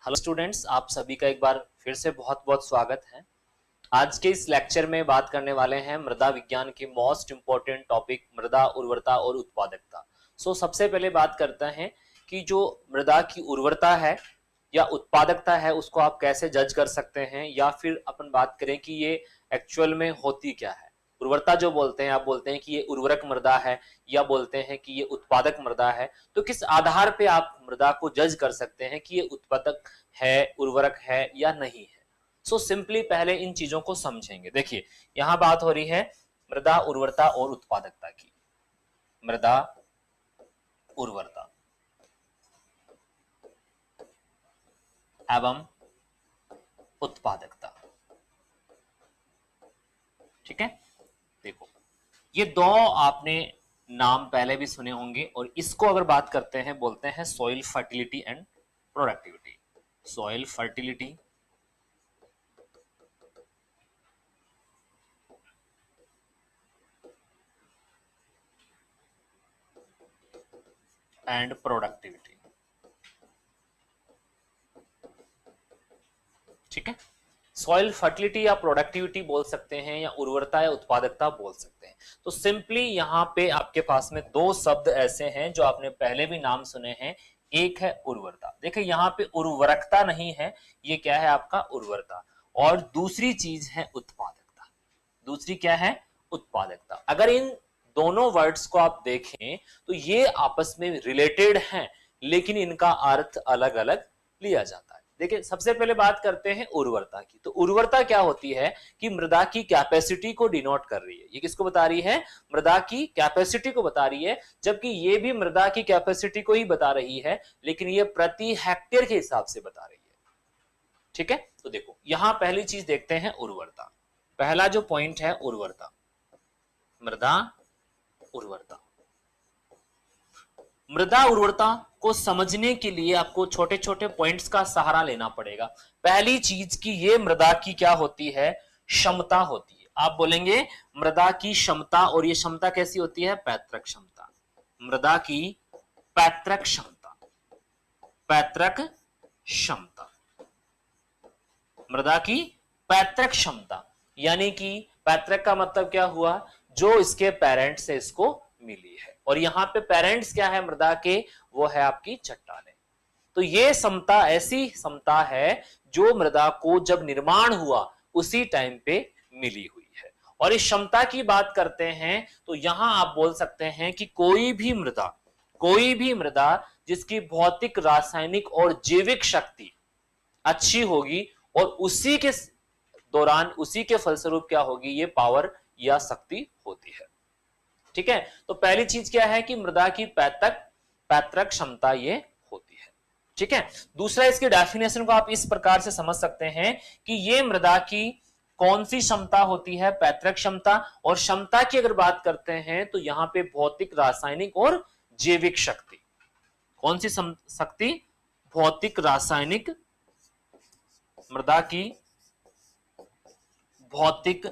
Hello students, आप सभी का एक बार फिर से बहुत बहुत स्वागत है। आज के इस लेक्चर में बात करने वाले हैं मृदा विज्ञान की मोस्ट इंपॉर्टेंट टॉपिक मृदा उर्वरता और उत्पादकता। सबसे पहले बात करते हैं कि जो मृदा की उर्वरता है या उत्पादकता है उसको आप कैसे जज कर सकते हैं, या फिर अपन बात करें कि ये एक्चुअल में होती क्या है। उर्वरता जो बोलते हैं, आप बोलते हैं कि ये उर्वरक मृदा है या बोलते हैं कि ये उत्पादक मृदा है, तो किस आधार पे आप मृदा को जज कर सकते हैं कि ये उत्पादक है, उर्वरक है या नहीं है। सिंपली पहले इन चीजों को समझेंगे। देखिए, यहां बात हो रही है मृदा उर्वरता और उत्पादकता की। मृदा उर्वरता एवं उत्पादकता, ठीक है। देखो, ये दो आपने नाम पहले भी सुने होंगे, और इसको अगर बात करते हैं बोलते हैं soil fertility and productivity. Soil fertility and productivity, ठीक है। सॉइल फर्टिलिटी या प्रोडक्टिविटी बोल सकते हैं, या उर्वरता या उत्पादकता बोल सकते हैं। तो सिंपली यहां पे आपके पास में दो शब्द ऐसे हैं जो आपने पहले भी नाम सुने हैं। एक है उर्वरता, देखिए यहां पे उर्वरकता नहीं है, ये क्या है आपका उर्वरता, और दूसरी चीज है उत्पादकता। दूसरी क्या है? उत्पादकता। अगर इन दोनों वर्ड्स को आप देखें तो ये आपस में रिलेटेड हैं, लेकिन इनका अर्थ अलग अलग लिया जाता है। देखिए, सबसे पहले बात करते हैं उर्वरता की। तो उर्वरता क्या होती है कि मृदा की कैपेसिटी को डिनोट कर रही है। ये किसको बता रही है? मृदा की कैपेसिटी को बता रही है, जबकि ये भी मृदा की कैपेसिटी को ही बता रही है, लेकिन ये प्रति हेक्टेयर के हिसाब से बता रही है, ठीक है। तो देखो, यहां पहली चीज देखते हैं उर्वरता। पहला जो पॉइंट है उर्वरता, मृदा उर्वरता। मृदा उर्वरता को समझने के लिए आपको छोटे छोटे पॉइंट्स का सहारा लेना पड़ेगा। पहली चीज की ये मृदा की क्या होती है? क्षमता होती है। आप बोलेंगे मृदा की क्षमता, और ये क्षमता कैसी होती है? पैतृक क्षमता। मृदा की पैतृक क्षमता, पैतृक क्षमता, मृदा की पैतृक क्षमता, यानी कि पैतृक का मतलब क्या हुआ? जो इसके पेरेंट्स से इसको मिली है। और यहां पे पेरेंट्स क्या है मृदा के? वो है आपकी चट्टानें। तो ये समता ऐसी समता है जो मृदा को जब निर्माण हुआ उसी टाइम पे मिली हुई है। और इस क्षमता की बात करते हैं तो यहां आप बोल सकते हैं कि कोई भी मृदा जिसकी भौतिक, रासायनिक और जैविक शक्ति अच्छी होगी, और उसी के दौरान, उसी के फलस्वरूप क्या होगी? ये पावर या शक्ति होती है, ठीक है। तो पहली चीज क्या है कि मृदा की पैतृक क्षमता ये होती है, ठीक है। दूसरा, इसके डेफिनेशन को आप इस प्रकार से समझ सकते हैं कि ये मृदा की कौन सी क्षमता होती है? पैतृक क्षमता। और क्षमता की अगर बात करते हैं तो यहां पे भौतिक, रासायनिक और जैविक शक्ति। कौन सी शक्ति? भौतिक, रासायनिक, मृदा की भौतिक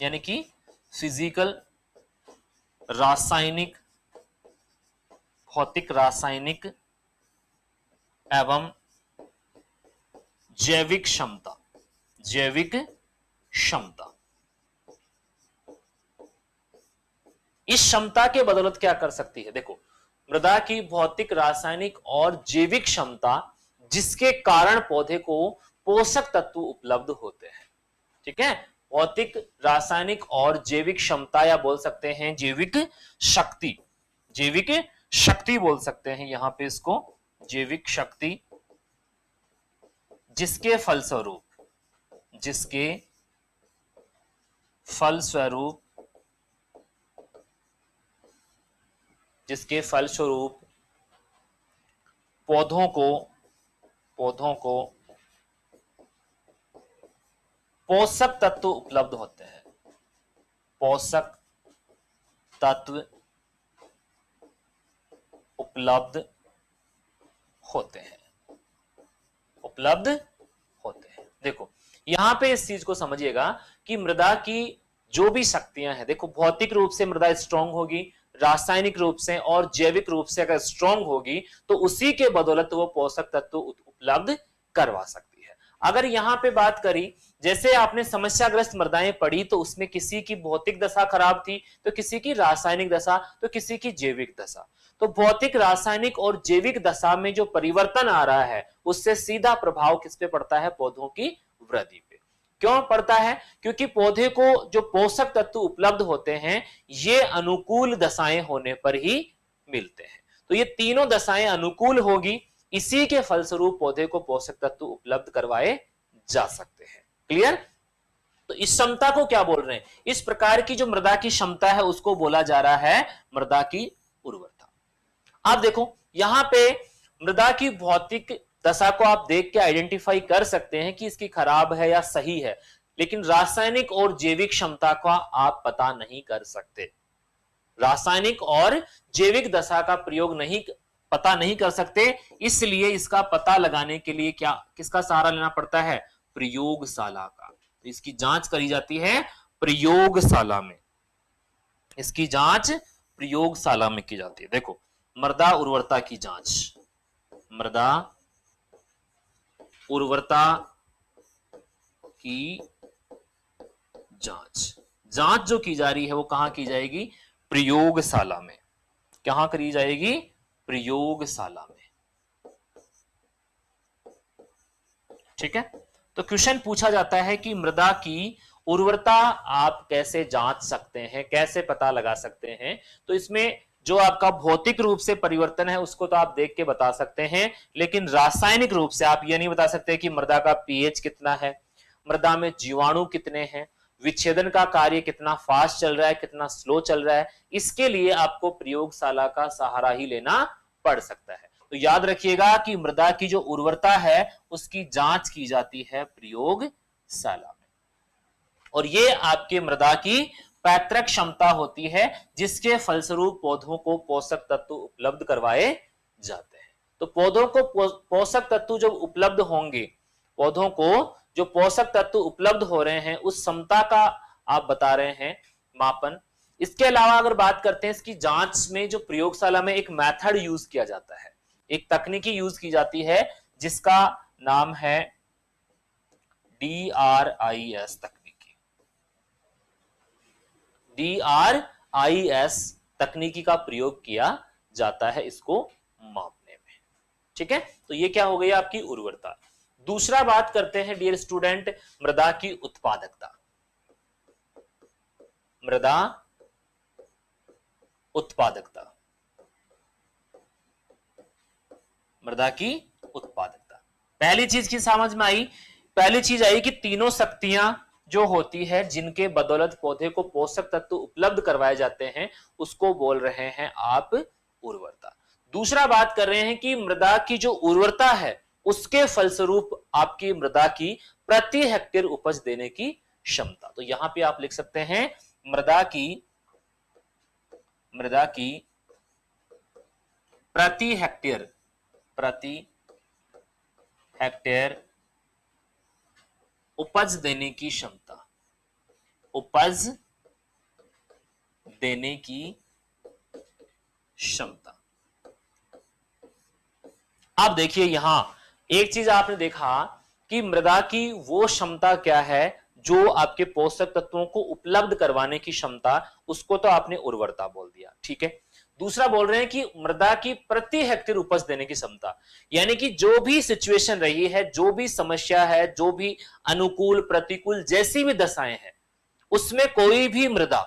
यानी कि फिजिकल, रासायनिक, भौतिक, रासायनिक एवं जैविक क्षमता, जैविक क्षमता। इस क्षमता के बदौलत क्या कर सकती है? देखो, मृदा की भौतिक, रासायनिक और जैविक क्षमता, जिसके कारण पौधे को पोषक तत्व उपलब्ध होते हैं, ठीक है। भौतिक, रासायनिक और जैविक क्षमता, या बोल सकते हैं जैविक शक्ति, जैविक शक्ति बोल सकते हैं यहां पे इसको, जैविक शक्ति, जिसके फलस्वरूप पौधों को पोषक तत्व उपलब्ध होते हैं, पोषक तत्व उपलब्ध होते हैं, देखो, यहां पे इस चीज को समझिएगा कि मृदा की जो भी शक्तियां हैं, देखो भौतिक रूप से मृदा स्ट्रांग होगी, रासायनिक रूप से और जैविक रूप से अगर स्ट्रांग होगी तो उसी के बदौलत वो पोषक तत्व उपलब्ध करवा सकती है। अगर यहाँ पे बात करी, जैसे आपने समस्याग्रस्त मृदाएं पढ़ी तो उसमें किसी की भौतिक दशा खराब थी, तो किसी की रासायनिक दशा, तो किसी की जैविक दशा। तो भौतिक, रासायनिक और जैविक दशा में जो परिवर्तन आ रहा है उससे सीधा प्रभाव किस पे पड़ता है? पौधों की वृद्धि पे। क्यों पड़ता है? क्योंकि पौधे को जो पोषक तत्व उपलब्ध होते हैं ये अनुकूल दशाएं होने पर ही मिलते हैं। तो ये तीनों दशाएं अनुकूल होगी, इसी के फलस्वरूप पौधे को पोषक तत्व उपलब्ध करवाए जा सकते हैं। क्लियर? तो इस क्षमता को क्या बोल रहे हैं? इस प्रकार की जो मृदा की क्षमता है उसको बोला जा रहा है मृदा की उर्वरता। आप देखो यहां पे मृदा की भौतिक दशा को आप देख के आइडेंटिफाई कर सकते हैं कि इसकी खराब है या सही है, लेकिन रासायनिक और जैविक क्षमता का आप पता नहीं कर सकते। रासायनिक और जैविक दशा का प्रयोग पता नहीं कर सकते, इसलिए इसका पता लगाने के लिए क्या किसका सहारा लेना पड़ता है? प्रयोगशाला का। तो इसकी जांच करी जाती है प्रयोगशाला में, इसकी जांच प्रयोगशाला में की जाती है। देखो मृदा उर्वरता की जांच, मृदा उर्वरता की जांच जो की जा रही है वो कहां की जाएगी? प्रयोगशाला में। कहां करी जाएगी? प्रयोगशाला में। ठीक है, तो क्वेश्चन पूछा जाता है कि मृदा की उर्वरता आप कैसे जांच सकते हैं, कैसे पता लगा सकते हैं? तो इसमें जो आपका भौतिक रूप से परिवर्तन है उसको तो आप देख के बता सकते हैं, लेकिन रासायनिक रूप से आप ये नहीं बता सकते कि मृदा का पीएच कितना है, मृदा में जीवाणु कितने हैं, विच्छेदन का कार्य कितना फास्ट चल रहा है, कितना स्लो चल रहा है। इसके लिए आपको प्रयोगशाला का सहारा ही लेना पड़ सकता है। तो याद रखिएगा कि मृदा की जो उर्वरता है उसकी जांच की जाती है प्रयोगशाला में, और ये आपके मृदा की पैतृक क्षमता होती है जिसके फलस्वरूप पौधों को पोषक तत्व उपलब्ध करवाए जाते हैं। तो पौधों को पोषक तत्व जब उपलब्ध होंगे, पौधों को जो पोषक तत्व उपलब्ध हो रहे हैं उस क्षमता का आप बता रहे हैं मापन। इसके अलावा अगर बात करते हैं इसकी जांच में, जो प्रयोगशाला में एक मेथड यूज किया जाता है, एक तकनीकी यूज की जाती है जिसका नाम है DRIS तकनीकी। DRIS तकनीकी का प्रयोग किया जाता है इसको मापने में। ठीक है, तो ये क्या हो गई आपकी उर्वरता। दूसरा बात करते हैं डियर स्टूडेंट, मृदा की उत्पादकता। मृदा उत्पादकता, मृदा की उत्पादकता। पहली चीज की समझ में आई, पहली चीज आई कि तीनों शक्तियां जो होती है जिनके बदौलत पौधे को पोषक तत्व उपलब्ध करवाए जाते हैं उसको बोल रहे हैं आप उर्वरता। दूसरा बात कर रहे हैं कि मृदा की जो उर्वरता है उसके फलस्वरूप आपकी मृदा की प्रति हेक्टेयर उपज देने की क्षमता। तो यहां पे आप लिख सकते हैं मृदा की प्रति हेक्टेयर उपज देने की क्षमता, उपज देने की क्षमता। अब देखिए यहां एक चीज आपने देखा कि मृदा की वो क्षमता क्या है जो आपके पोषक तत्वों को उपलब्ध करवाने की क्षमता, उसको तो आपने उर्वरता बोल दिया। ठीक है, दूसरा बोल रहे हैं कि मृदा की प्रति हेक्टेयर उपज देने की क्षमता, यानी कि जो भी सिचुएशन रही है, जो भी समस्या है, जो भी अनुकूल प्रतिकूल जैसी भी दशाएं हैं, उसमें कोई भी मृदा,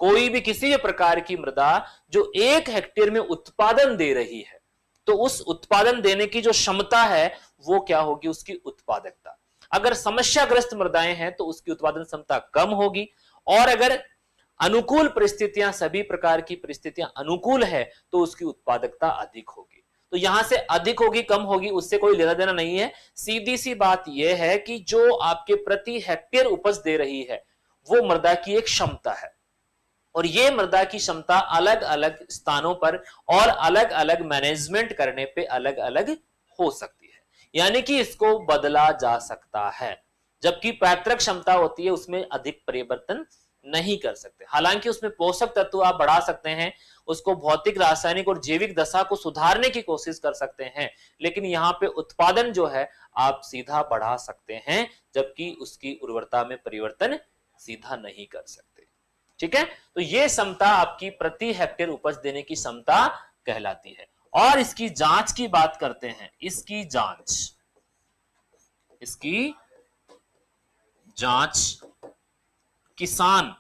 कोई भी किसी भी प्रकार की मृदा जो 1 हेक्टेयर में उत्पादन दे रही है, तो उस उत्पादन देने की जो क्षमता है वो क्या होगी? उसकी उत्पादकता। अगर समस्याग्रस्त मृदाएं हैं तो उसकी उत्पादन क्षमता कम होगी, और अगर अनुकूल परिस्थितियां, सभी प्रकार की परिस्थितियां अनुकूल है तो उसकी उत्पादकता अधिक होगी। तो यहां से अधिक होगी कम होगी उससे कोई लेना देना नहीं है, सीधी सी बात यह है कि जो आपके प्रति हेक्टेयर उपज दे रही है वो मृदा की एक क्षमता है, और ये मृदा की क्षमता अलग अलग स्थानों पर और अलग अलग मैनेजमेंट करने पे अलग अलग हो सकती है, यानी कि इसको बदला जा सकता है। जबकि पैतृक क्षमता होती है उसमें अधिक परिवर्तन नहीं कर सकते। हालांकि उसमें पोषक तत्व आप बढ़ा सकते हैं, उसको भौतिक, रासायनिक और जैविक दशा को सुधारने की कोशिश कर सकते हैं, लेकिन यहाँ पे उत्पादन जो है आप सीधा बढ़ा सकते हैं, जबकि उसकी उर्वरता में परिवर्तन सीधा नहीं कर सकते। ठीक है, तो ये क्षमता आपकी प्रति हेक्टेयर उपज देने की क्षमता कहलाती है। और इसकी जांच की बात करते हैं, इसकी जांच किसान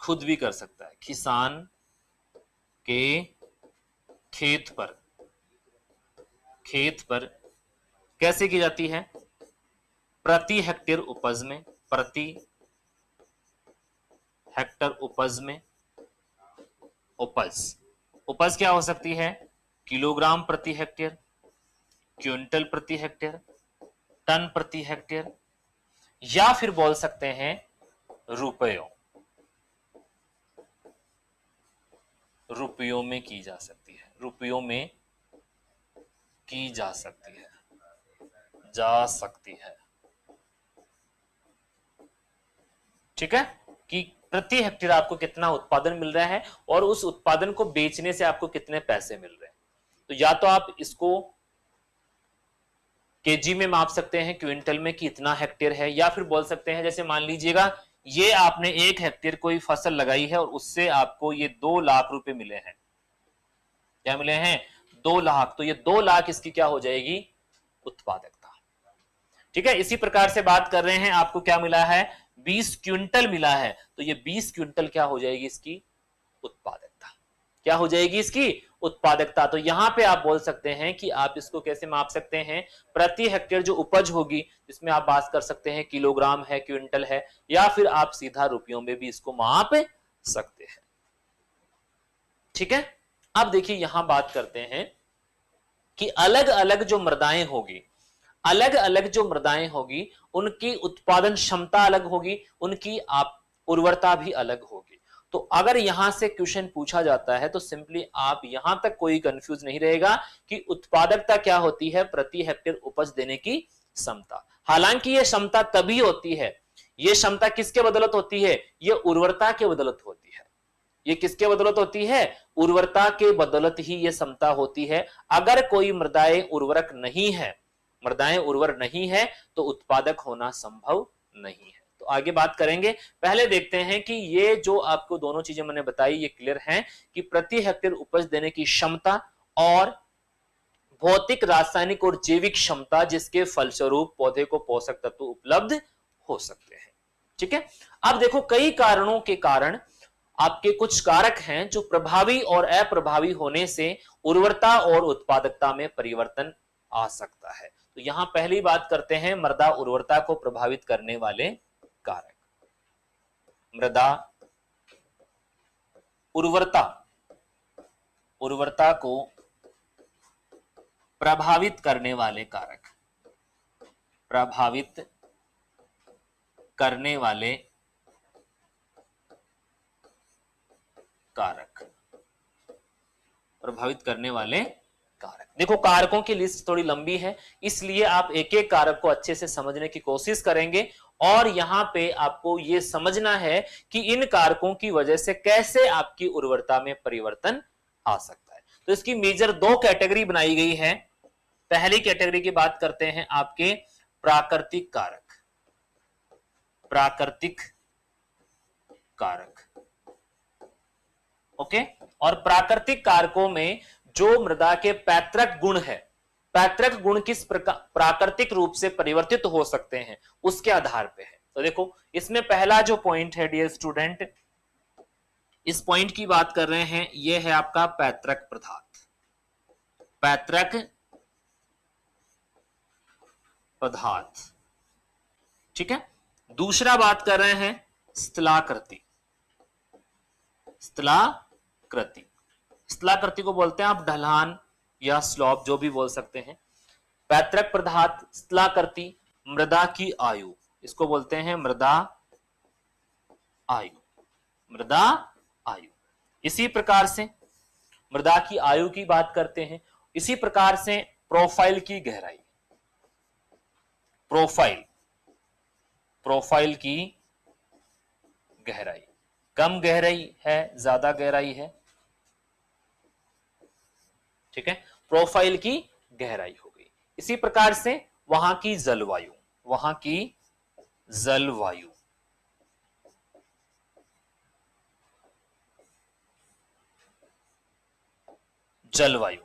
खुद भी कर सकता है। किसान के खेत पर कैसे की जाती है? प्रति हेक्टेयर उपज में, प्रति हेक्टर उपज में, उपज क्या हो सकती है? किलोग्राम प्रति हेक्टेयर, क्विंटल प्रति हेक्टेयर, टन प्रति हेक्टेयर, या फिर बोल सकते हैं रुपयों में की जा सकती है, रुपयों में की जा सकती है। ठीक है, कि प्रति हेक्टेयर आपको कितना उत्पादन मिल रहा है और उस उत्पादन को बेचने से आपको कितने पैसे मिल रहे हैं। तो या तो आप इसको केजी में माप सकते हैं, क्विंटल में कि इतना हेक्टेयर है, या फिर बोल सकते हैं जैसे मान लीजिएगा ये आपने 1 हेक्टेयर कोई फसल लगाई है और उससे आपको ये 2 लाख रुपए मिले हैं। क्या मिले हैं? 2 लाख। तो ये 2 लाख इसकी क्या हो जाएगी? उत्पादकता। ठीक है, इसी प्रकार से बात कर रहे हैं, आपको क्या मिला है? 20 क्विंटल मिला है, तो ये 20 क्विंटल क्या हो जाएगी? इसकी उत्पादकता। क्या हो जाएगी इसकी? उत्पादकता। तो यहां पे आप बोल सकते हैं कि आप इसको कैसे माप सकते हैं? प्रति हेक्टेयर जो उपज होगी, इसमें आप बात कर सकते हैं किलोग्राम है, क्विंटल है, या फिर आप सीधा रुपयों में भी इसको माप सकते हैं। ठीक है, अब देखिए यहां बात करते हैं कि अलग अलग जो मृदाएं होगी, उनकी उत्पादन क्षमता अलग होगी, उनकी आप उर्वरता भी अलग होगी। तो अगर यहां से क्वेश्चन पूछा जाता है तो सिंपली आप यहां तक कोई कंफ्यूज नहीं रहेगा कि उत्पादकता क्या होती है? प्रति हेक्टेयर उपज देने की क्षमता। हालांकि यह क्षमता तभी होती है, यह क्षमता किसके बदौलत होती है? यह उर्वरता के बदौलत होती है। ये किसके बदौलत होती है? उर्वरता के बदौलत ही यह क्षमता होती है। अगर कोई मृदाएं उर्वरक नहीं है, मृदाएं उर्वर नहीं है, तो उत्पादक होना संभव नहीं है। तो आगे बात करेंगे। पहले देखते हैं कि ये जो आपको दोनों चीजें मैंने बताई ये क्लियर हैं कि प्रति हेक्टेयर उपज देने की क्षमता और भौतिक, रासायनिक और जैविक क्षमता, जिसके फलस्वरूप पौधे को पोषक तत्व उपलब्ध हो सकते हैं। ठीक है, अब देखो कई कारणों के कारण आपके कुछ कारक हैं जो प्रभावी और अप्रभावी होने से उर्वरता और उत्पादकता में परिवर्तन आ सकता है। तो यहां पहली बात करते हैं मृदा उर्वरता को प्रभावित करने वाले कारक। मृदा उर्वरता को प्रभावित करने वाले कारक, प्रभावित करने वाले कारक। देखो कारकों की लिस्ट थोड़ी लंबी है, इसलिए आप एक एक कारक को अच्छे से समझने की कोशिश करेंगे और यहां पे आपको यह समझना है कि इन कारकों की वजह से कैसे आपकी उर्वरता में परिवर्तन आ सकता है। तो इसकी मेजर 2 कैटेगरी बनाई गई है। पहली कैटेगरी की बात करते हैं आपके प्राकृतिक कारक। ओके, और प्राकृतिक कारकों में जो मृदा के पैतृक गुण है, पैतृक गुण किस प्रकार प्राकृतिक रूप से परिवर्तित हो सकते हैं उसके आधार पे है। तो देखो इसमें पहला जो पॉइंट है डियर स्टूडेंट, इस पॉइंट की बात कर रहे हैं, यह है आपका पैतृक पदार्थ। ठीक है, दूसरा बात कर रहे हैं स्थलाकृति को बोलते हैं आप ढलान या स्लॉप, जो भी बोल सकते हैं। पैतृक पदार्थ, स्थलाकृति, मृदा की आयु, इसको बोलते हैं मृदा आयु। इसी प्रकार से मृदा की आयु की बात करते हैं। इसी प्रकार से प्रोफाइल की गहराई, प्रोफाइल की गहराई, कम गहराई है, ज्यादा गहराई है, ठीक है, प्रोफाइल की गहराई हो गई। इसी प्रकार से वहां की जलवायु, वहां की जलवायु, जलवायु,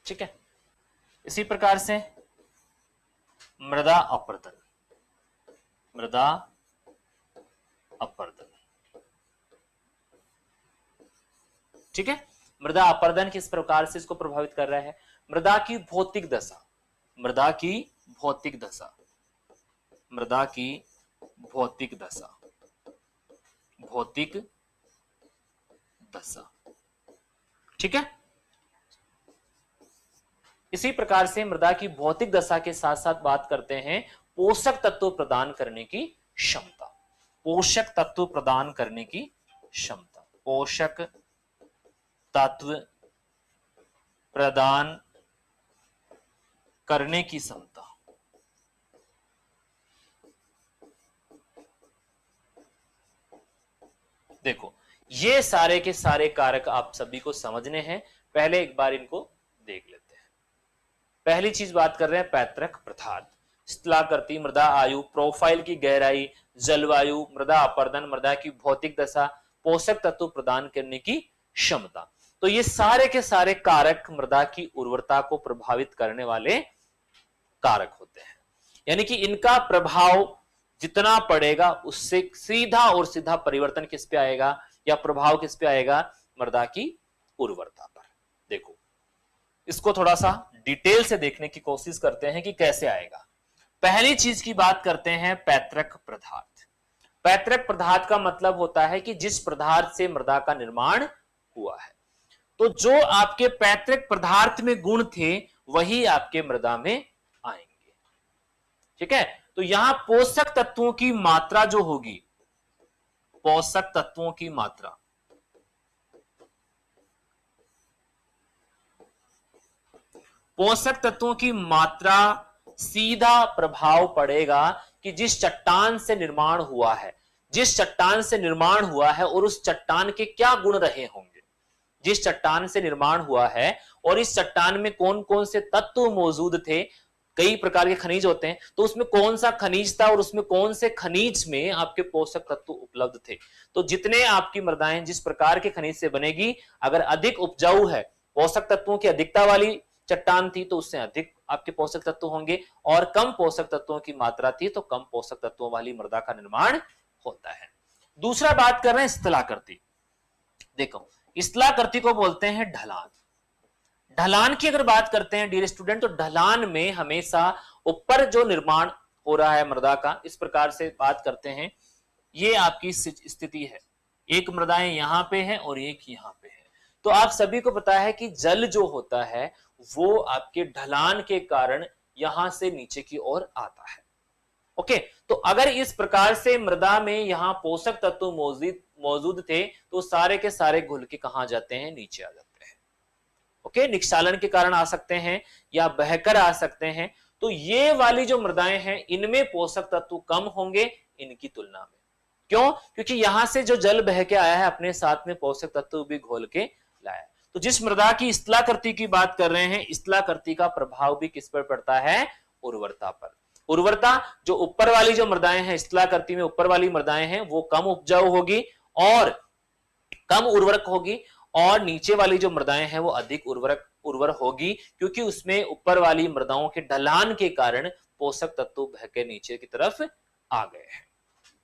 ठीक है। इसी प्रकार से मृदा अपर्दन, मृदा अपर्दन, ठीक है। मृदा अपर्दन किस प्रकार से इसको प्रभावित कर रहा है? मृदा की भौतिक दशा, मृदा की भौतिक दशा, मृदा की भौतिक दशा, भौतिक दशा, ठीक है। इसी प्रकार से मृदा की भौतिक दशा के साथ साथ बात करते हैं पोषक तत्व प्रदान करने की क्षमता, पोषक तत्व प्रदान करने की क्षमता, पोषक तत्व प्रदान करने की क्षमता। देखो ये सारे के सारे कारक आप सभी को समझने हैं, पहले एक बार इनको देख लेते हैं। पहली चीज बात कर रहे हैं पैतृक पदार्थ, स्थलाकृति, मृदा आयु, प्रोफाइल की गहराई, जलवायु, मृदा अपर्दन, मृदा की भौतिक दशा, पोषक तत्व प्रदान करने की क्षमता। तो ये सारे के सारे कारक मृदा की उर्वरता को प्रभावित करने वाले कारक होते हैं, यानी कि इनका प्रभाव जितना पड़ेगा उससे सीधा और सीधा परिवर्तन किस पे आएगा या प्रभाव किस पे आएगा? मृदा की उर्वरता पर। देखो इसको थोड़ा सा डिटेल से देखने की कोशिश करते हैं कि कैसे आएगा। पहली चीज की बात करते हैं पैतृक पदार्थ। पैतृक पदार्थ का मतलब होता है कि जिस पदार्थ से मृदा का निर्माण हुआ है, तो जो आपके पैतृक पदार्थ में गुण थे वही आपके मृदा में आएंगे, ठीक है। तो यहां पोषक तत्वों की मात्रा जो होगी, पोषक तत्वों की मात्रा, पोषक तत्वों की मात्रा सीधा प्रभाव पड़ेगा कि जिस चट्टान से निर्माण हुआ है, जिस चट्टान से निर्माण हुआ है और उस चट्टान के क्या गुण रहे होंगे, जिस चट्टान से निर्माण हुआ है और इस चट्टान में कौन कौन से तत्व मौजूद थे, कई प्रकार के खनिज होते हैं, तो उसमें कौन सा खनिज था और उसमें कौन से खनिज में आपके पोषक तत्व उपलब्ध थे। तो जितने आपकी मृदाएं जिस प्रकार के खनिज से बनेगी, अगर अधिक उपजाऊ है, पोषक तत्वों की अधिकता वाली चट्टान थी तो उससे अधिक आपके पोषक तत्व होंगे, और कम पोषक तत्वों की मात्रा थी तो कम पोषक तत्वों वाली मृदा का निर्माण होता है। दूसरा बात कर रहे हैं स्थलाकृति। देखो स्थलाकृति को बोलते हैं ढलान। ढलान की अगर बात करते हैं डियर स्टूडेंट, तो ढलान में हमेशा ऊपर जो निर्माण हो रहा है मृदा का, इस प्रकार से बात करते हैं, ये आपकी स्थिति है, एक मृदाएं यहां पे है और एक यहां पे है। तो आप सभी को पता है कि जल जो होता है वो आपके ढलान के कारण यहां से नीचे की ओर आता है। ओके, तो अगर इस प्रकार से मृदा में यहां पोषक तत्व मौजूद थे तो सारे के सारे घुल के कहां जाते हैं? नीचे आ जाते हैं। ओके, निक्षालन के कारण आ सकते हैं या बहकर आ सकते हैं। तो ये वाली जो मृदाएं हैं इनमें पोषक तत्व कम होंगे इनकी तुलना में। क्यों? क्योंकि यहां से जो जल बह के आया है अपने साथ में पोषक तत्व भी घोल के लाया। तो जिस मृदा की स्थलाकृति की बात कर रहे हैं, स्थलाकृति का प्रभाव भी किस पर पड़ता है? उर्वरता पर। उर्वरता जो ऊपर वाली जो मृदाएं हैं, स्थलाकृति में ऊपर वाली मृदाएं हैं वो कम उपजाऊ होगी और कम उर्वरक होगी, और नीचे वाली जो मृदाएं हैं वो अधिक उर्वर होगी, क्योंकि उसमें ऊपर वाली मृदाओं के ढलान के कारण पोषक तत्व बह के नीचे की तरफ आ गए हैं।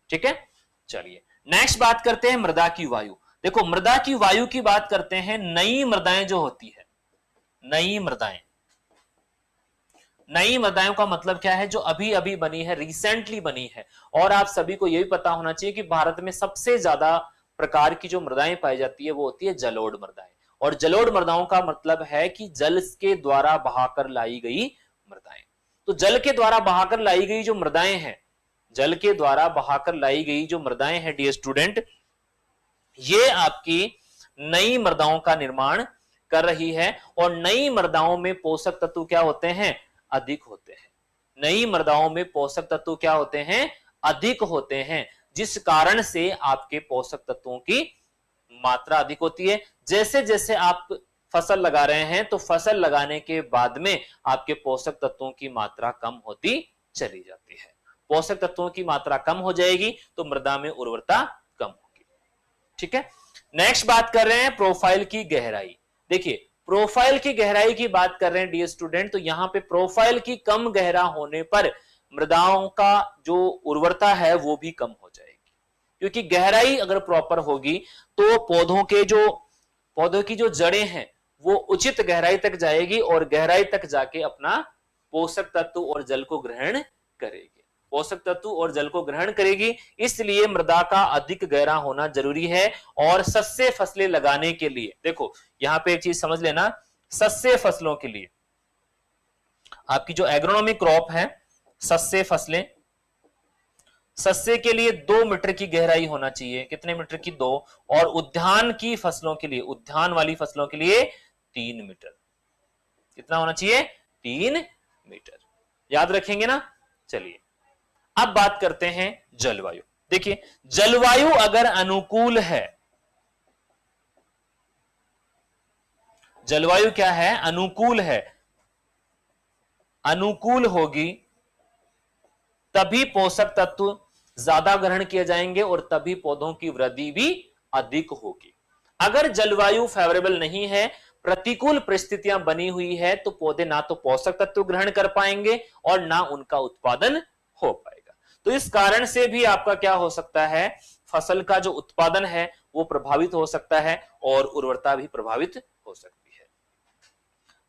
ठीक है, चलिए नेक्स्ट बात करते हैं मृदा की वायु। देखो मृदा की वायु की बात करते हैं, नई मृदाएं जो होती है, नई मृदाएं, नई मृदाओं का मतलब क्या है? जो अभी अभी बनी है, रिसेंटली बनी है। और आप सभी को यह भी पता होना चाहिए कि भारत में सबसे ज्यादा प्रकार की जो मृदाएं पाई जाती है वो होती है जलोढ़ मृदाएं। और जलोढ़ मृदाओं का मतलब है कि जल के द्वारा बहाकर लाई गई मृदाएं। तो जल के द्वारा बहाकर लाई गई जो मृदाएं हैं, जल के द्वारा बहाकर लाई गई जो मृदाएं हैं डियर स्टूडेंट, ये आपकी नई मृदाओं का निर्माण कर रही है। और नई मृदाओं में पोषक तत्व क्या होते हैं? अधिक होते हैं। नई मृदाओं में पोषक तत्व क्या होते हैं, अधिक होते हैं, जिस कारण से आपके पोषक तत्वों की मात्रा अधिक होती है। जैसे जैसे आप फसल लगा रहे हैं तो फसल लगाने के बाद में आपके पोषक तत्वों की मात्रा कम होती चली जाती है। पोषक तत्वों की मात्रा कम हो जाएगी तो मृदा में उर्वरता कम होगी। ठीक है, नेक्स्ट बात कर रहे हैं प्रोफाइल की गहराई। देखिए, प्रोफाइल की गहराई की बात कर रहे हैं डियर स्टूडेंट, तो यहां पे प्रोफाइल की कम गहरा होने पर मृदाओं का जो उर्वरता है वो भी कम हो जाएगी, क्योंकि गहराई अगर प्रॉपर होगी तो पौधों की जो जड़ें हैं वो उचित गहराई तक जाएगी और गहराई तक जाके अपना पोषक तत्व और जल को ग्रहण करेगी, पोषक तत्व और जल को ग्रहण करेगी। इसलिए मृदा का अधिक गहरा होना जरूरी है। और सस्ये फसलें लगाने के लिए, देखो यहां पे एक चीज समझ लेना, सस्ये फसलों के लिए आपकी जो एग्रोनॉमिक क्रॉप है, सस्ये फसलें, सस्ये के लिए 2 मीटर की गहराई होना चाहिए। कितने मीटर की? 2। और उद्यान की फसलों के लिए, उद्यान वाली फसलों के लिए 3 मीटर। कितना होना चाहिए? 3 मीटर। याद रखेंगे ना? चलिए अब बात करते हैं जलवायु। देखिए, जलवायु अगर अनुकूल है, जलवायु क्या है? अनुकूल है, अनुकूल होगी तभी पोषक तत्व ज्यादा ग्रहण किए जाएंगे और तभी पौधों की वृद्धि भी अधिक होगी। अगर जलवायु फेवरेबल नहीं है, प्रतिकूल परिस्थितियां बनी हुई है, तो पौधे ना तो पोषक तत्व ग्रहण कर पाएंगे और ना उनका उत्पादन हो पाएगा। तो इस कारण से भी आपका क्या हो सकता है, फसल का जो उत्पादन है वो प्रभावित हो सकता है और उर्वरता भी प्रभावित हो सकती है।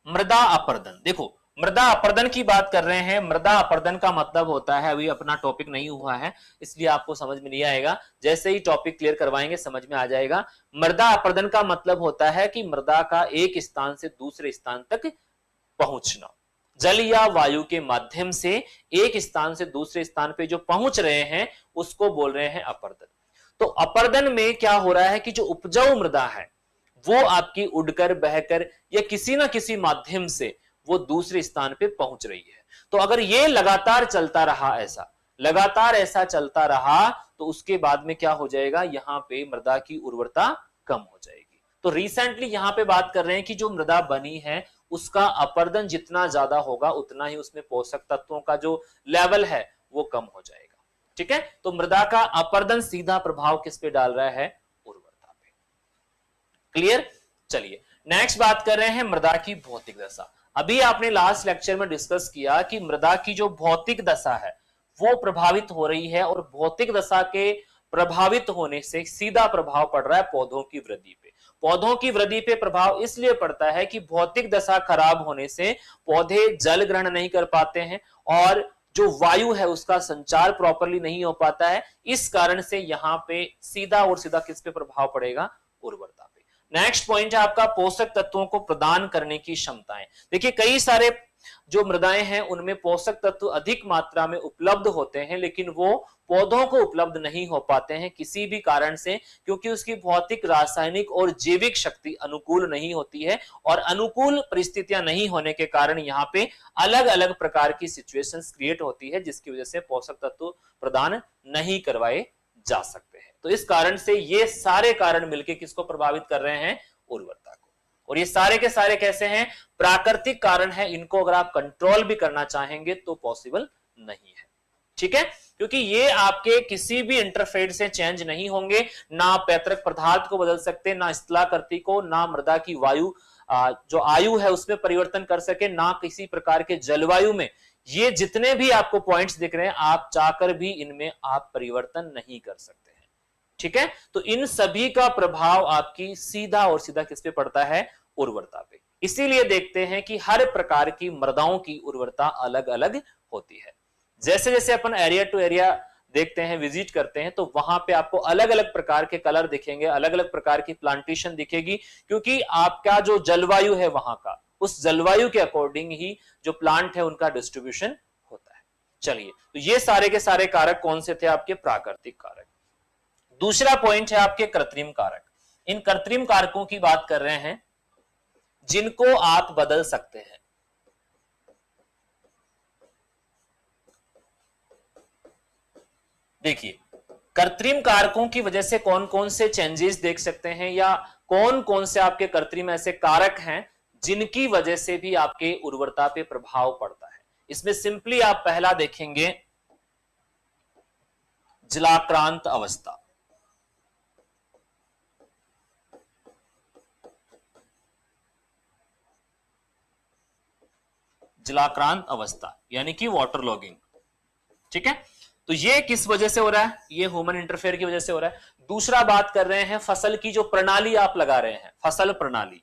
मृदा अपर्दन, देखो मृदा अपर्दन की बात कर रहे हैं। मृदा अपर्दन का मतलब होता है, अभी अपना टॉपिक नहीं हुआ है इसलिए आपको समझ में नहीं आएगा, जैसे ही टॉपिक क्लियर करवाएंगे समझ में आ जाएगा। मृदा अपर्दन का मतलब होता है कि मृदा का एक स्थान से दूसरे स्थान तक पहुंचना, जल या वायु के माध्यम से एक स्थान से दूसरे स्थान पे जो पहुंच रहे हैं उसको बोल रहे हैं अपर्दन। तो अपर्दन में क्या हो रहा है कि जो उपजाऊ मृदा है वो आपकी उड़कर, बहकर या किसी ना किसी माध्यम से वो दूसरे स्थान पे पहुंच रही है। तो अगर ये लगातार चलता रहा, ऐसा लगातार ऐसा चलता रहा, तो उसके बाद में क्या हो जाएगा, यहां पे मृदा की उर्वरता कम हो जाएगी। तो रिसेंटली यहां पे बात कर रहे हैं कि जो मृदा बनी है उसका अपर्दन जितना ज्यादा होगा उतना ही उसमें पोषक तत्वों का जो लेवल है वो कम हो जाएगा। ठीक है, तो मृदा का अपर्दन सीधा प्रभाव किस पे डाल रहा है? उर्वरता पे। क्लियर? चलिए नेक्स्ट बात कर रहे हैं मृदा की भौतिक दशा। अभी आपने लास्ट लेक्चर में डिस्कस किया कि मृदा की जो भौतिक दशा है वो प्रभावित हो रही है और भौतिक दशा के प्रभावित होने से सीधा प्रभाव पड़ रहा है पौधों की वृद्धि पे। पौधों की वृद्धि पे प्रभाव इसलिए पड़ता है कि भौतिक दशा खराब होने से पौधे जल ग्रहण नहीं कर पाते हैं और जो वायु है उसका संचार प्रॉपरली नहीं हो पाता है। इस कारण से यहां पे सीधा और सीधा किस पे प्रभाव पड़ेगा? उर्वरता पे। नेक्स्ट पॉइंट है आपका पोषक तत्वों को प्रदान करने की क्षमताएं। देखिए कई सारे जो मृदाएं हैं उनमें पोषक तत्व अधिक मात्रा में उपलब्ध होते हैं, लेकिन वो पौधों को उपलब्ध नहीं हो पाते हैं किसी भी कारण से, क्योंकि उसकी भौतिक, रासायनिक और जैविक शक्ति अनुकूल नहीं होती है और अनुकूल परिस्थितियां नहीं होने के कारण यहाँ पे अलग अलग प्रकार की सिचुएशंस क्रिएट होती है जिसकी वजह से पोषक तत्व प्रदान नहीं करवाए जा सकते हैं। तो इस कारण से ये सारे कारण मिलकर किसको प्रभावित कर रहे हैं? उर्वरता को। और ये सारे के सारे कैसे हैं? प्राकृतिक कारण है, इनको अगर आप कंट्रोल भी करना चाहेंगे तो पॉसिबल नहीं है। ठीक है, क्योंकि ये आपके किसी भी इंटरफेयर से चेंज नहीं होंगे, ना पैतृक पदार्थ को बदल सकते, ना स्थलाकृति को, ना मृदा की वायु जो आयु है उसमें परिवर्तन कर सके, ना किसी प्रकार के जलवायु में। ये जितने भी आपको पॉइंट्स दिख रहे हैं आप चाहकर भी इनमें आप परिवर्तन नहीं कर सकते हैं। ठीक है, तो इन सभी का प्रभाव आपकी सीधा और सीधा किस पे पड़ता है? उर्वरता पे। इसीलिए देखते हैं कि हर प्रकार की मृदाओं की उर्वरता अलग अलग होती है। जैसे जैसे अपन एरिया टू एरिया देखते हैं, विजिट करते हैं, तो वहां पे आपको अलग अलग प्रकार के कलर दिखेंगे, अलग अलग प्रकार की प्लांटेशन दिखेगी, क्योंकि आपका जो जलवायु है वहां का, उस जलवायु के अकॉर्डिंग ही जो प्लांट है उनका डिस्ट्रीब्यूशन होता है। चलिए, तो ये सारे के सारे कारक कौन से थे? आपके प्राकृतिक कारक। दूसरा पॉइंट है आपके कृत्रिम कारक। इन कृत्रिम कारकों की बात कर रहे हैं जिनको आप बदल सकते हैं। देखिए, कृत्रिम कारकों की वजह से कौन कौन से चेंजेस देख सकते हैं, या कौन कौन से आपके कृत्रिम ऐसे कारक हैं जिनकी वजह से भी आपके उर्वरता पे प्रभाव पड़ता है। इसमें सिंपली आप पहला देखेंगे जलाक्रांत अवस्था। जलाक्रांत अवस्था यानी कि वाटर लॉगिंग, ठीक है। तो ये किस वजह से हो रहा है? ये ह्यूमन इंटरफेयर की वजह से हो रहा है। दूसरा बात कर रहे हैं फसल की जो प्रणाली आप लगा रहे हैं, फसल प्रणाली,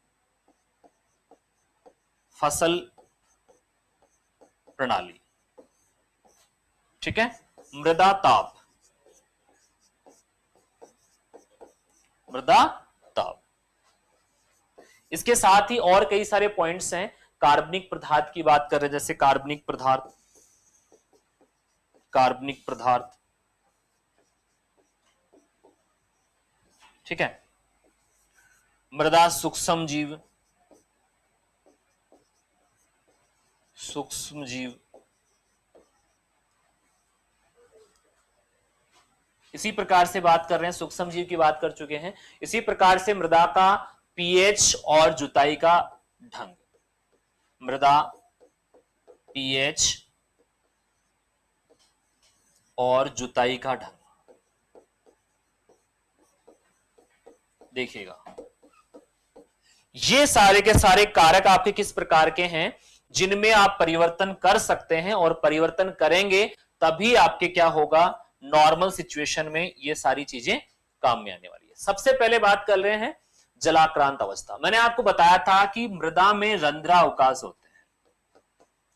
फसल प्रणाली, ठीक है। मृदा ताप, मृदा ताप, इसके साथ ही और कई सारे पॉइंट्स हैं। कार्बनिक पदार्थ की बात कर रहे हैं, जैसे कार्बनिक पदार्थ, कार्बनिक पदार्थ, ठीक है। मृदा सूक्ष्म जीव, सूक्ष्म जीव, इसी प्रकार से बात कर रहे हैं, सूक्ष्म जीव की बात कर चुके हैं। इसी प्रकार से मृदा का पीएच और जुताई का ढंग, मृदा पीएच और जुताई का ढंग, देखिएगा ये सारे के सारे कारक आपके किस प्रकार के हैं जिनमें आप परिवर्तन कर सकते हैं, और परिवर्तन करेंगे तभी आपके क्या होगा, नॉर्मल सिचुएशन में ये सारी चीजें काम में आने वाली है। सबसे पहले बात कर रहे हैं जलाक्रांत अवस्था। मैंने आपको बताया था कि मृदा में रंध्रावकाश होते हैं।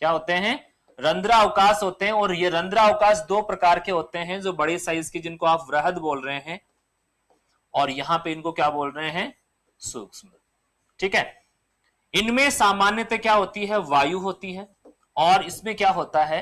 क्या होते हैं? रंध्रावकाश होते हैं। और ये रंध्रावकाश दो प्रकार के होते हैं, जो बड़े साइज के जिनको आप वृहद बोल रहे हैं, और यहां पे इनको क्या बोल रहे हैं, सूक्ष्म, ठीक है। इनमें सामान्यतः क्या होती है, वायु होती है, और इसमें क्या होता है,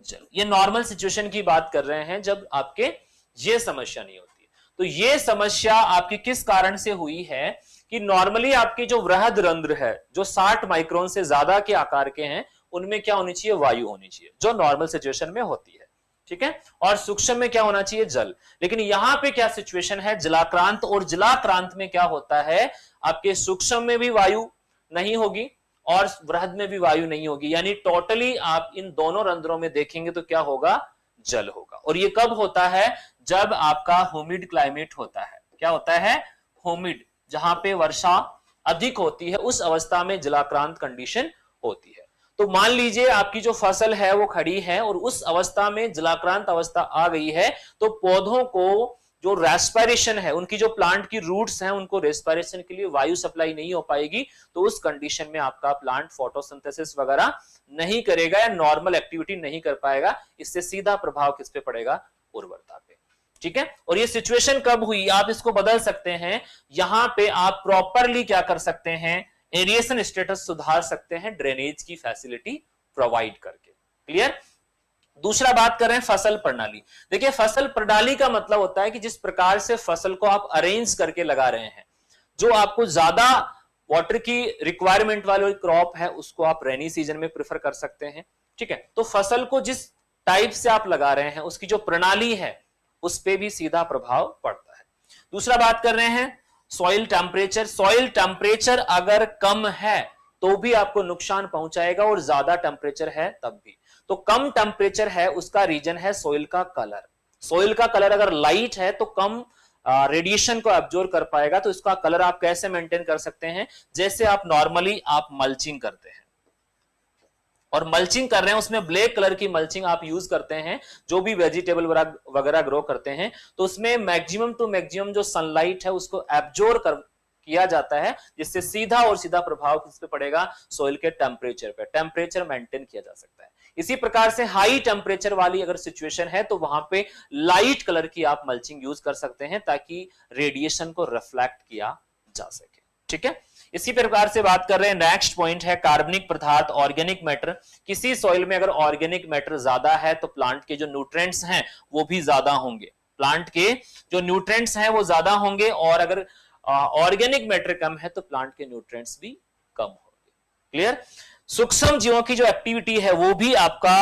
जल। ये नॉर्मल सिचुएशन की बात कर रहे हैं जब आपके ये समस्या नहीं होती है। तो ये समस्या आपकी किस कारण से हुई है कि नॉर्मली आपके जो वृहद रंध्र है, जो 60 माइक्रोन से ज्यादा के आकार के हैं, उनमें क्या होनी चाहिए, वायु होनी चाहिए, जो नॉर्मल सिचुएशन में होती है, ठीक है। और सूक्ष्म में क्या होना चाहिए, जल। लेकिन यहां पे क्या सिचुएशन है, जलाक्रांत, और जलाक्रांत में क्या होता है, आपके सूक्ष्म में भी वायु नहीं होगी और वृहद में भी वायु नहीं होगी, यानी टोटली आप इन दोनों रंध्रों में देखेंगे तो क्या होगा, जल होगा। और ये कब होता है, जब आपका ह्यूमिड क्लाइमेट होता है। क्या होता है, ह्यूमिड, जहां पे वर्षा अधिक होती है, उस अवस्था में जलाक्रांत कंडीशन होती है। तो मान लीजिए आपकी जो फसल है वो खड़ी है और उस अवस्था में जलाक्रांत अवस्था आ गई है, तो पौधों को जो रेस्पिरेशन है, उनकी जो प्लांट की रूट्स हैं, उनको रेस्पिरेशन के लिए वायु सप्लाई नहीं हो पाएगी। तो उस कंडीशन में आपका प्लांट फोटोसिंथेसिस वगैरह नहीं करेगा या नॉर्मल एक्टिविटी नहीं कर पाएगा। इससे सीधा प्रभाव किस पे पड़ेगा, उर्वरता पे, ठीक है। और ये सिचुएशन कब हुई, आप इसको बदल सकते हैं। यहां पे आप प्रॉपरली क्या कर सकते हैं, एरिएशन स्टेटस सुधार सकते हैं, ड्रेनेज की फैसिलिटी प्रोवाइड करके। क्लियर। दूसरा बात कर रहे हैं फसल प्रणाली। देखिए, फसल प्रणाली का मतलब होता है कि जिस प्रकार से फसल को आप अरेंज करके लगा रहे हैं, जो आपको ज्यादा वाटर की रिक्वायरमेंट वाली क्रॉप है उसको आप रेनी सीजन में प्रेफर कर सकते हैं, ठीक है। तो फसल को जिस टाइप से आप लगा रहे हैं, उसकी जो प्रणाली है उस पर भी सीधा प्रभाव पड़ता है। दूसरा बात कर रहे हैं सॉइल टेम्परेचर। सॉइल टेम्परेचर अगर कम है तो भी आपको नुकसान पहुंचाएगा, और ज्यादा टेम्परेचर है तब भी। तो कम टेम्परेचर है, उसका रीजन है सोइल का कलर। सोइल का कलर अगर लाइट है तो कम रेडिएशन को एब्जॉर्ब कर पाएगा। तो इसका कलर आप कैसे मेंटेन कर सकते हैं, जैसे आप नॉर्मली आप मल्चिंग करते हैं, और मल्चिंग कर रहे हैं उसमें ब्लैक कलर की मल्चिंग आप यूज करते हैं, जो भी वेजिटेबल वगैरह ग्रो करते हैं, तो उसमें मैक्सिमम टू मैक्सिमम जो सनलाइट है उसको एब्जॉर्ब किया जाता है, जिससे सीधा और सीधा प्रभाव किस पे पड़ेगा, सोइल के टेम्परेचर पे। टेम्परेचर मेंटेन किया जा सकता है। इसी प्रकार से हाई टेम्परेचर वाली अगर सिचुएशन है तो वहां पे लाइट कलर की आप मल्चिंग यूज कर सकते हैं, ताकि रेडिएशन को रिफ्लेक्ट किया जा सके, ठीक है। इसी प्रकार से बात कर रहे हैं, नेक्स्ट पॉइंट है कार्बनिक पदार्थ, ऑर्गेनिक मैटर। किसी सॉइल में अगर ऑर्गेनिक मैटर ज्यादा है तो प्लांट के जो न्यूट्रिएंट्स हैं वो भी ज्यादा होंगे, प्लांट के जो न्यूट्रिएंट्स हैं वो ज्यादा होंगे, और अगर ऑर्गेनिक मैटर कम है तो प्लांट के न्यूट्रिएंट्स भी कम होंगे। क्लियर। सूक्ष्म जीवों की जो एक्टिविटी है वो भी आपका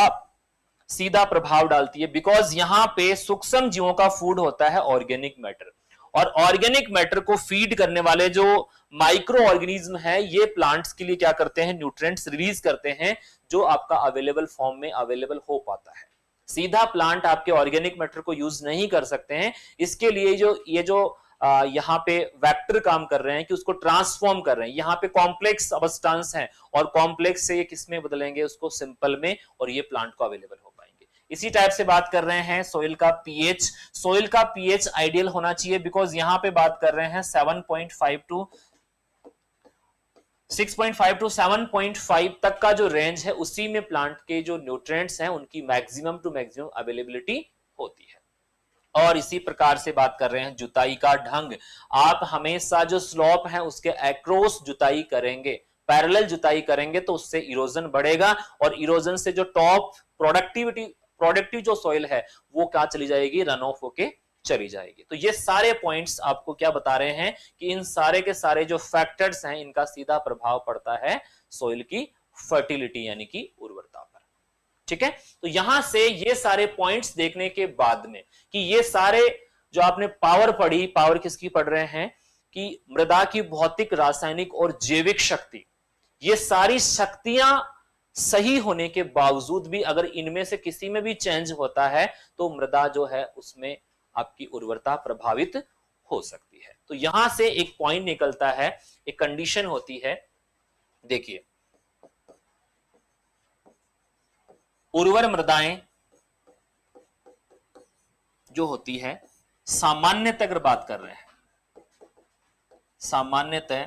सीधा प्रभाव डालती है, बिकॉज यहां पे सूक्ष्म जीवों का फूड होता है ऑर्गेनिक मैटर, और ऑर्गेनिक मैटर को फीड करने वाले जो माइक्रो ऑर्गेनिज्म है ये प्लांट्स के लिए क्या करते हैं, न्यूट्रिएंट्स रिलीज करते हैं जो आपका अवेलेबल फॉर्म में अवेलेबल हो पाता है। सीधा प्लांट आपके ऑर्गेनिक मैटर को यूज नहीं कर सकते हैं, इसके लिए ये जो यहाँ पे वेक्टर काम कर रहे हैं कि उसको ट्रांसफॉर्म कर रहे हैं, यहाँ पे कॉम्प्लेक्स सब्सटेंस है और कॉम्प्लेक्स से ये किसमें बदलेंगे, उसको सिंपल में, और ये प्लांट को अवेलेबल हो पाएंगे। इसी टाइप से बात कर रहे हैं सोइल का पीएच। सोइल का पीएच आइडियल होना चाहिए, बिकॉज यहाँ पे बात कर रहे हैं 7.5 टू 6.5 टू 7.5 तक का जो रेंज है, उसी में प्लांट के जो न्यूट्रिएंट्स हैं उनकी मैक्सिमम टू मैक्सिमम अवेलेबिलिटी होती है। और इसी प्रकार से बात कर रहे हैं जुताई का ढंग। आप हमेशा जो स्लोप है उसके अक्रॉस जुताई करेंगे, पैरेलल जुताई करेंगे तो उससे इरोजन बढ़ेगा, और इरोजन से जो टॉप प्रोडक्टिव जो सॉइल है वो क्या चली जाएगी, रन ऑफ होके चली जाएगी। तो ये सारे पॉइंट्स आपको क्या बता रहे हैं कि इन सारे के सारे जो फैक्टर्स हैं इनका सीधा प्रभाव पड़ता है सॉइल की फर्टिलिटी यानी कि उर्वरता पर। ठीक है, तो यहां से ये सारे पॉइंट्स देखने के बाद में कि ये सारे जो आपने पावर पढ़ी, पावर किसकी पढ़ रहे हैं कि मृदा की भौतिक, रासायनिक और जैविक शक्ति, ये सारी शक्तियां सही होने के बावजूद भी अगर इनमें से किसी में भी चेंज होता है तो मृदा जो है उसमें आपकी उर्वरता प्रभावित हो सकती है। तो यहां से एक पॉइंट निकलता है, एक कंडीशन होती है, देखिए उर्वर मृदाएं जो होती है सामान्यतः, अगर बात कर रहे हैं सामान्यतः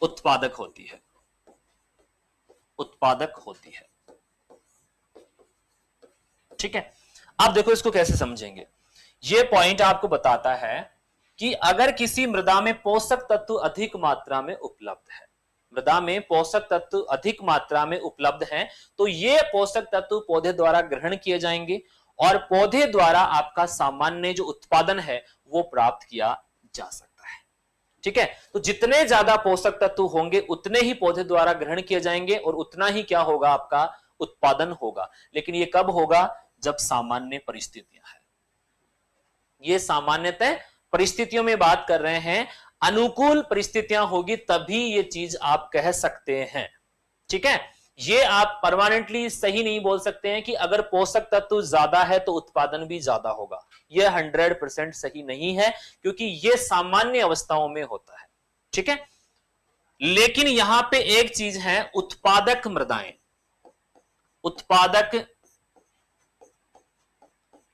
उत्पादक होती है, उत्पादक होती है। ठीक है, आप देखो इसको कैसे समझेंगे। यह पॉइंट आपको बताता है कि अगर किसी मृदा में पोषक तत्व अधिक मात्रा में उपलब्ध है, मृदा में पोषक तत्व अधिक मात्रा में उपलब्ध हैं, तो ये पोषक तत्व पौधे द्वारा ग्रहण किए जाएंगे और पौधे द्वारा आपका सामान्य जो उत्पादन है वो प्राप्त किया जा सकता है। ठीक है, तो जितने ज्यादा पोषक तत्व होंगे उतने ही पौधे द्वारा ग्रहण किए जाएंगे और उतना ही क्या होगा, आपका उत्पादन होगा। लेकिन ये कब होगा, जब सामान्य परिस्थितियां हैं। ये सामान्यतः परिस्थितियों में बात कर रहे हैं, अनुकूल परिस्थितियां होगी तभी ये चीज आप कह सकते हैं। ठीक है, ये आप परमानेंटली सही नहीं बोल सकते हैं कि अगर पोषक तत्व ज्यादा है तो उत्पादन भी ज्यादा होगा। यह 100% सही नहीं है, क्योंकि यह सामान्य अवस्थाओं में होता है। ठीक है, लेकिन यहां पे एक चीज है, उत्पादक मृदाएं, उत्पादक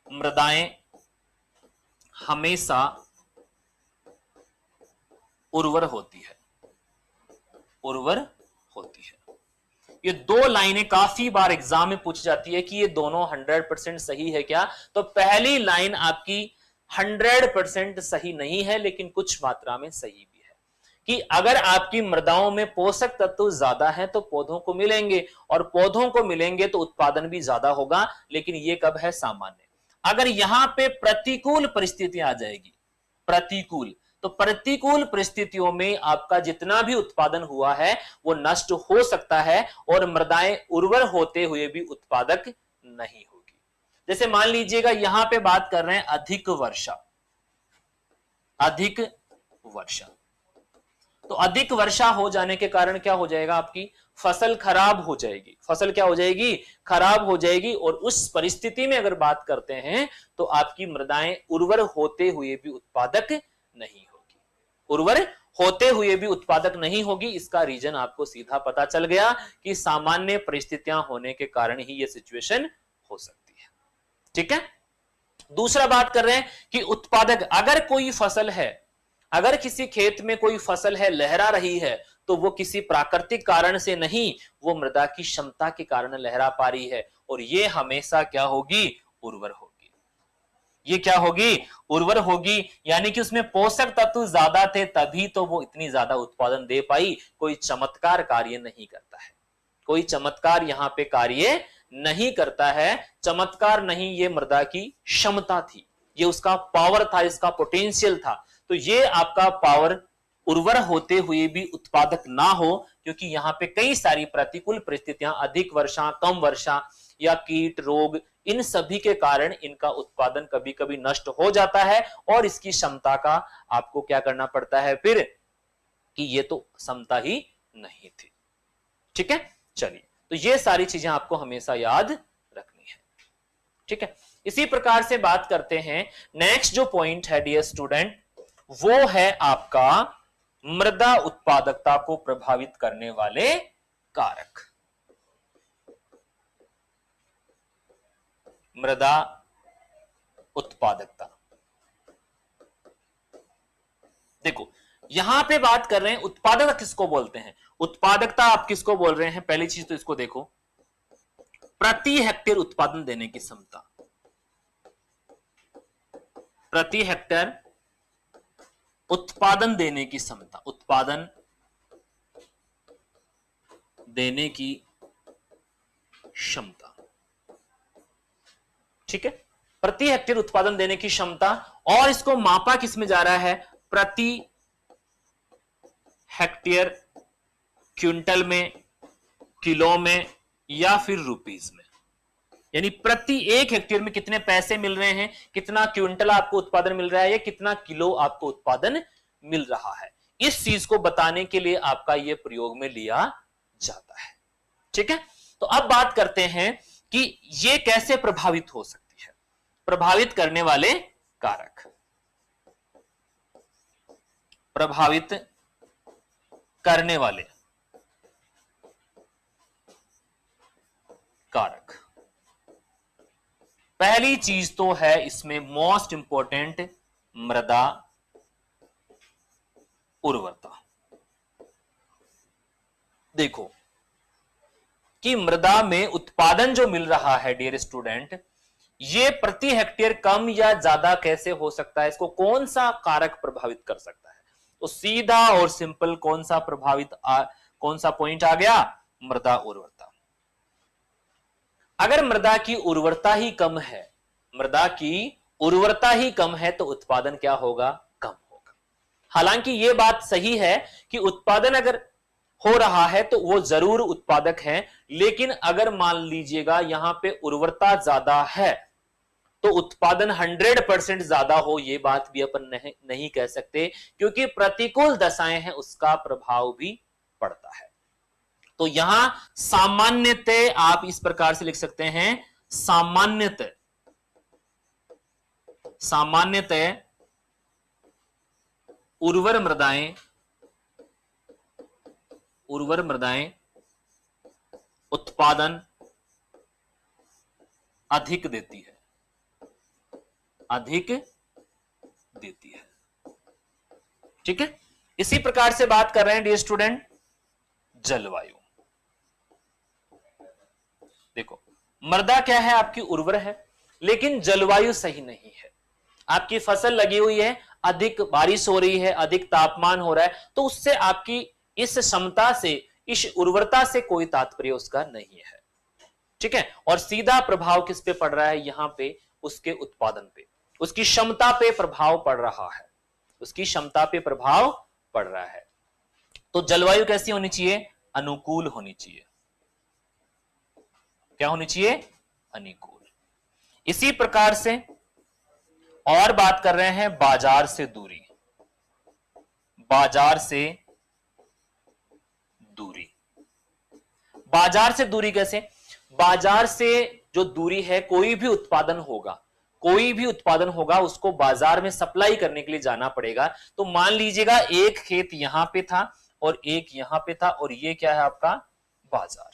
मृदाएं हमेशा उर्वर होती है, उर्वर होती है। ये दो लाइनें काफी बार एग्जाम में पूछी जाती है कि ये दोनों 100% सही है क्या। तो पहली लाइन आपकी 100% सही नहीं है, लेकिन कुछ मात्रा में सही भी है कि अगर आपकी मृदाओं में पोषक तत्व ज्यादा है तो पौधों को मिलेंगे, और पौधों को मिलेंगे तो उत्पादन भी ज्यादा होगा। लेकिन ये कब है, सामान्य। अगर यहां पे प्रतिकूल परिस्थितियां आ जाएगी, प्रतिकूल, तो प्रतिकूल परिस्थितियों में आपका जितना भी उत्पादन हुआ है वो नष्ट हो सकता है और मृदाएं उर्वर होते हुए भी उत्पादक नहीं होगी। जैसे मान लीजिएगा यहां पे बात कर रहे हैं अधिक वर्षा, अधिक वर्षा, तो अधिक वर्षा हो जाने के कारण क्या हो जाएगा, आपकी फसल खराब हो जाएगी। फसल क्या हो जाएगी, खराब हो जाएगी। और उस परिस्थिति में अगर बात करते हैं तो आपकी मृदाएं उर्वर होते हुए भी उत्पादक नहीं होगी, उर्वर होते हुए भी उत्पादक नहीं होगी। इसका रीजन आपको सीधा पता चल गया कि सामान्य परिस्थितियां होने के कारण ही यह सिचुएशन हो सकती है। ठीक है, दूसरा बात कर रहे हैं कि उत्पादक, अगर कोई फसल है, अगर किसी खेत में कोई फसल है लहरा रही है, तो वो किसी प्राकृतिक कारण से नहीं, वो मृदा की क्षमता के कारण लहरा पा रही है, और ये हमेशा क्या होगी, उर्वर होगी। ये क्या होगी, उर्वर होगी। यानी कि उसमें पोषक तत्व ज्यादा थे तभी तो वो इतनी ज्यादा उत्पादन दे पाई। कोई चमत्कार कार्य नहीं करता है, कोई चमत्कार यहां पे कार्य नहीं करता है। चमत्कार नहीं, ये मृदा की क्षमता थी, ये उसका पावर था, इसका पोटेंशियल था। तो ये आपका पावर उर्वर होते हुए भी उत्पादक ना हो, क्योंकि यहाँ पे कई सारी प्रतिकूल परिस्थितियां, अधिक वर्षा, कम वर्षा या कीट रोग, इन सभी के कारण इनका उत्पादन कभी कभी नष्ट हो जाता है और इसकी क्षमता का आपको क्या करना पड़ता है फिर, कि ये तो क्षमता ही नहीं थी। ठीक है, चलिए, तो ये सारी चीजें आपको हमेशा याद रखनी है। ठीक है, इसी प्रकार से बात करते हैं, नेक्स्ट जो पॉइंट है डियर स्टूडेंट, वो है आपका मृदा उत्पादकता को प्रभावित करने वाले कारक। मृदा उत्पादकता, देखो यहां पे बात कर रहे हैं उत्पादकता किसको बोलते हैं, उत्पादकता आप किसको बोल रहे हैं, पहली चीज तो इसको देखो, प्रति हेक्टेयर उत्पादन देने की क्षमता, प्रति हेक्टेयर उत्पादन देने की क्षमता, उत्पादन देने की क्षमता। ठीक है, प्रति हेक्टेयर उत्पादन देने की क्षमता, और इसको मापा किस में जा रहा है, प्रति हेक्टेयर क्विंटल में, किलो में या फिर रुपीस में, यानी प्रति एक हेक्टेयर में कितने पैसे मिल रहे हैं, कितना क्विंटल आपको उत्पादन मिल रहा है या कितना किलो आपको उत्पादन मिल रहा है, इस चीज को बताने के लिए आपका यह प्रयोग में लिया जाता है। ठीक है, तो अब बात करते हैं कि यह कैसे प्रभावित हो सकती है, प्रभावित करने वाले कारक, प्रभावित करने वाले कारक। पहली चीज तो है इसमें मोस्ट इंपॉर्टेंट, मृदा उर्वरता। देखो कि मृदा में उत्पादन जो मिल रहा है डियर स्टूडेंट, ये प्रति हेक्टेयर कम या ज्यादा कैसे हो सकता है, इसको कौन सा कारक प्रभावित कर सकता है, तो सीधा और सिंपल कौन सा कौन सा पॉइंट आ गया, मृदा उर्वरता। अगर मृदा की उर्वरता ही कम है, मृदा की उर्वरता ही कम है, तो उत्पादन क्या होगा, कम होगा। हालांकि यह बात सही है कि उत्पादन अगर हो रहा है तो वो जरूर उत्पादक है, लेकिन अगर मान लीजिएगा यहां पे उर्वरता ज्यादा है तो उत्पादन 100% ज्यादा हो, ये बात भी अपन नहीं कह सकते, क्योंकि प्रतिकूल दशाएं हैं उसका प्रभाव भी पड़ता है। तो यहां सामान्यतः आप इस प्रकार से लिख सकते हैं, सामान्यतः उर्वर मृदाएं उत्पादन अधिक देती है, ठीक है। इसी प्रकार से बात कर रहे हैं डियर स्टूडेंट, जलवायु। देखो मृदा क्या है, आपकी उर्वर है, लेकिन जलवायु सही नहीं है, आपकी फसल लगी हुई है, अधिक बारिश हो रही है, अधिक तापमान हो रहा है, तो उससे आपकी इस क्षमता से, इस उर्वरता से कोई तात्पर्य उसका नहीं है, ठीक है। और सीधा प्रभाव किस पे पड़ रहा है, यहां पे उसके उत्पादन पे, उसकी क्षमता पे प्रभाव पड़ रहा है, उसकी क्षमता पे प्रभाव पड़ रहा है। तो जलवायु कैसी होनी चाहिए, अनुकूल होनी चाहिए। क्या होनी चाहिए, अनुकूल। इसी प्रकार से और बात कर रहे हैं बाजार से दूरी, बाजार से दूरी। बाजार से दूरी कैसे, बाजार से जो दूरी है, कोई भी उत्पादन होगा उसको बाजार में सप्लाई करने के लिए जाना पड़ेगा। तो मान लीजिएगा एक खेत यहां पे था और एक यहां पे था, और ये क्या है आपका बाजार,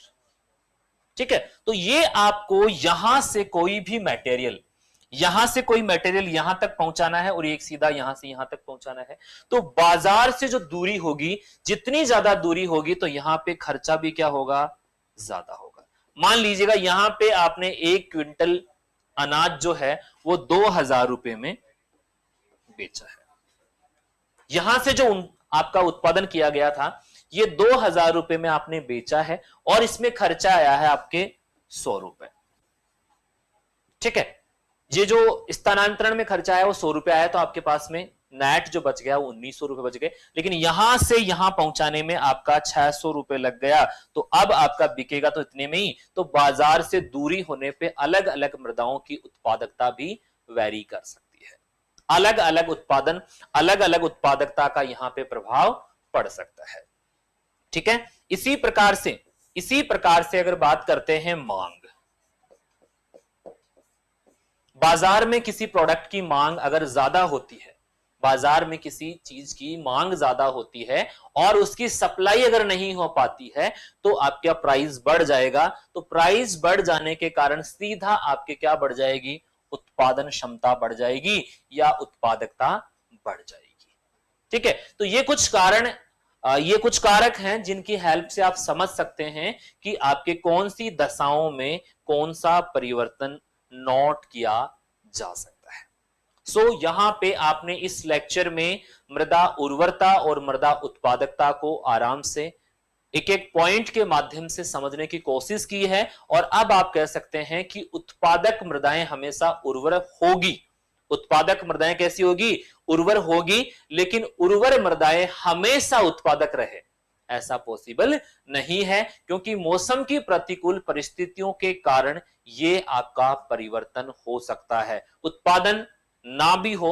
ठीक है। तो ये आपको यहां से कोई मटेरियल यहां तक पहुंचाना है और एक सीधा यहां से यहां तक पहुंचाना है। तो बाजार से जो दूरी होगी, जितनी ज्यादा दूरी होगी तो यहां पे खर्चा भी क्या होगा, ज्यादा होगा। मान लीजिएगा यहां पे आपने 1 क्विंटल अनाज जो है वो 2000 रुपए में बेचा है, यहां से जो आपका उत्पादन किया गया था ये 2000 रुपए में आपने बेचा है, और इसमें खर्चा आया है आपके 100 रुपए, ठीक है। ये जो स्थानांतरण में खर्चा आया वो 100 रुपए आया, तो आपके पास में नेट जो बच गया वो 1900 रुपए बच गए, लेकिन यहां से यहां पहुंचाने में आपका 600 रुपए लग गया, तो अब आपका बिकेगा तो इतने में ही। तो बाजार से दूरी होने पे अलग अलग मृदाओं की उत्पादकता भी वेरी कर सकती है, अलग अलग उत्पादन, अलग अलग उत्पादकता का यहां पे प्रभाव पड़ सकता है। ठीक है, इसी प्रकार से अगर बात करते हैं मांग, बाजार में किसी प्रोडक्ट की मांग अगर ज्यादा होती है, बाजार में किसी चीज की मांग ज्यादा होती है और उसकी सप्लाई अगर नहीं हो पाती है तो आपका प्राइस बढ़ जाएगा। तो प्राइस बढ़ जाने के कारण सीधा आपके क्या बढ़ जाएगी, उत्पादन क्षमता बढ़ जाएगी या उत्पादकता बढ़ जाएगी। ठीक है, तो ये कुछ कारक हैं जिनकी हेल्प से आप समझ सकते हैं कि आपके कौन सी दशाओं में कौन सा परिवर्तन नोट किया जा सकता है। यहां पे आपने इस लेक्चर में मृदा उर्वरता और मृदा उत्पादकता को आराम से एक एक पॉइंट के माध्यम से समझने की कोशिश की है, और अब आप कह सकते हैं कि उत्पादक मृदाएं हमेशा उर्वर होगी। उत्पादक मृदाएं कैसी होगी, उर्वर होगी, लेकिन उर्वर मृदाएं हमेशा उत्पादक रहे ऐसा पॉसिबल नहीं है, क्योंकि मौसम की प्रतिकूल परिस्थितियों के कारण यह आपका परिवर्तन हो सकता है। उत्पादन ना भी हो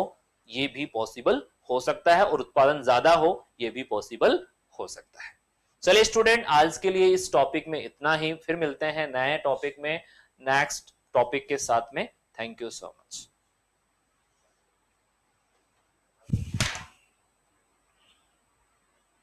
यह भी पॉसिबल हो सकता है, और उत्पादन ज्यादा हो यह भी पॉसिबल हो सकता है। चलिए स्टूडेंट, आज के लिए इस टॉपिक में इतना ही, फिर मिलते हैं नए टॉपिक में नेक्स्ट टॉपिक के साथ में। Thank you so much.